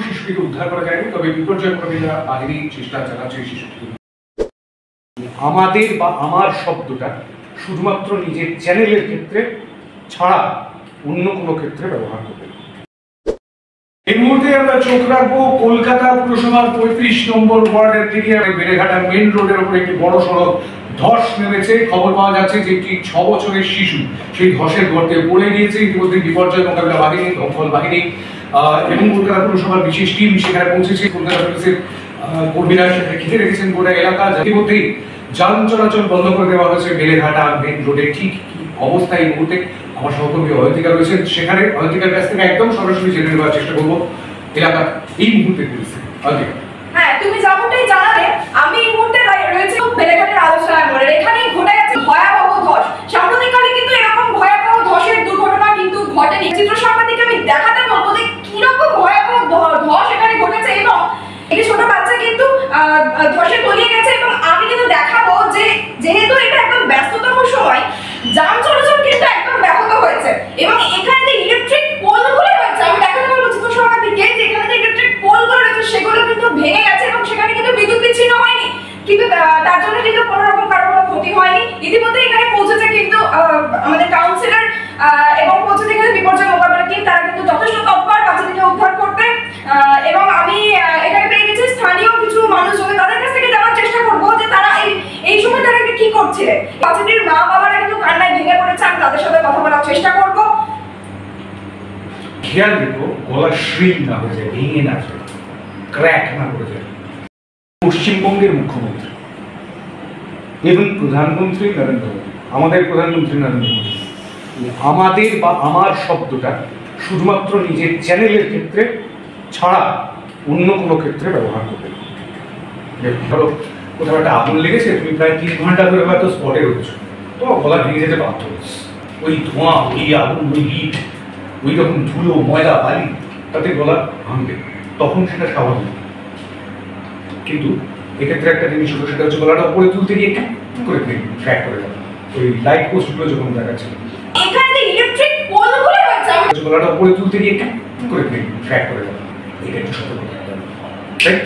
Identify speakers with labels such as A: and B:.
A: শিশুটিকে উদ্ধার করা যায়নি, তবে বিপর্যয় মোকাবিলা বাহিনী চেষ্টা চালাচ্ছে শিশুটিকে। আমাদের বা আমার শব্দটা শুধুমাত্র নিজের চ্যানেলের ক্ষেত্রে ছাড়া অন্য কোনো ক্ষেত্রে ব্যবহার করবে। এই মুহূর্তে আমরা চোখ রাখবো কলকাতা পুরসভার 35 নম্বর ওয়ার্ডের দিকে। বেলেঘাটা মেন রোডের উপর একটি বড় সড়ক ধস নেমেছে। খবর পাওয়া যাচ্ছে যে একটি 6 বছরের শিশু সেই ধসের গর্তে পড়ে গিয়েছে। ইতিমধ্যে বিপর্যয় মোকাবিলা বাহিনী, দমকল বাহিনী এবং কলকাতা পুরসভার বিশেষ টিম সেখানে পৌঁছেছে। কলকাতা পুলিশের কর্মীরা সেখানে ঘিরে রেখেছেন গোটা এলাকা। ইতিমধ্যেই যান চলাচল বন্ধ করে দেওয়া হয়েছে বেলেঘাটা মেন রোডে। ঠিক অবস্থা এই মুহূর্তে আমার সহকর্মী অয়ন্তিকা রয়েছেন সেখানে। অয়ন্তিকার কাছ থেকে একদম সরাসরি জেনে নেওয়ার চেষ্টা করবো এলাকার এই মুহূর্তে পরিস্থিতি। অয়ন্তিকা,
B: হ্যাঁ, তুমি যেমনটাই জানালে, আমি এই মুহূর্তে রয়েছে বেলেঘাটের আলোচনায় মোড়ে। এখানে ঘটে গেছে ভয়াবহ ধস। সাম্প্রতিককালে কিন্তু এরকম ভয়াবহ ধসের দুর্ঘটনা কিন্তু ঘটেনি। চিত্র সাংবাদিক আমি দেখাতে বলবো যে কিরকম ভয়াবহ ধস এখানে ঘটেছে এবং একটি ছোট বাচ্চা কিন্তু ধসে তলিয়ে গেছে। এবং আমি কিন্তু দেখাবো যে যেহেতু এটা একদম ব্যস্ততম সময়, যান চলাচল কিন্তু একদম ব্যাহত হয়েছে এবং এখানে যে ইলেকট্রিক পোলগুলো রয়েছে, আমি দেখাতে বলবো চিত্র সাংবাদিককে যে এখানে যে ইলেকট্রিক পোলগুলো রয়েছে সেগুলো কিন্তু ভেঙে গেছে এবং সেখানে কিন্তু বিদ্যুৎ বিচ্ছিন্ন হয়নি, কিন্তু তার জন্য কিন্তু কোনো রকম কারো কোনো ক্ষতি হয়নি। ইতিমধ্যে এখানে পৌঁছেছে কিন্তু আমাদের কাউন্সিলর এবং পৌঁছেছে কিন্তু বিপর্যয় মোকাবিলা টিম। তারা কিন্তু যথেষ্ট তৎপর বাচ্চাটিকে উদ্ধার করতে। এবং আমি এখানে পেয়ে গেছি স্থানীয় কিছু মানুষজনকে, তাদের কাছ থেকে জানার চেষ্টা করবো যে তারা এই সময় তারা কি করছিলেন। বাচ্চাটির মা বাবারা কিন্তু কান্নায় ভেঙে পড়েছে। আমি তাদের সাথে কথা বলার চেষ্টা করবো।
A: খেয়াল রেখো গলা শ্রিম না হয়ে যায়, ভেঙে না যায়, ক্র্যাক না করে যায়। পশ্চিমবঙ্গের মুখ্যমন্ত্রী এবং প্রধানমন্ত্রী নরেন্দ্র মোদী, আমাদের প্রধানমন্ত্রী নরেন্দ্র মোদী আমাদের বা আমার শব্দটা শুধুমাত্র নিজের চ্যানেলের ক্ষেত্রে ছাড়া অন্য কোনো ক্ষেত্রে ব্যবহার করবে। ধরো কোথাও একটা আগুন লেগেছে, তুমি প্রায় 3 ঘন্টা ধরে হয়তো স্পটে রয়েছো, তো গলা ভেঙে যেতে বাধ্য হচ্ছে। ওই ধোঁয়া, ওই আগুন, ওই হিট, ওই রকম ধুলো, ময়লা, বালি, তাতে গলা ভাঙবে, তখন সেটা স্বাভাবিক। কিন্তু এক্ষেত্রে একটা জিনিস হলো, সেটা হচ্ছে গলাটা উপরে তুলতে গিয়ে করে ট্র্যাক করে গেল। ওই লাইট পোস্টগুলো যখন দেখাচ্ছে
B: এখানে যে ইলেকট্রিক পোলগুলো রয়েছে,
A: গলাটা উপরে তুলতে গিয়ে করে ট্র্যাক করে গেল। এটা একটু সতর্ক থাকতে হবে, রাইট?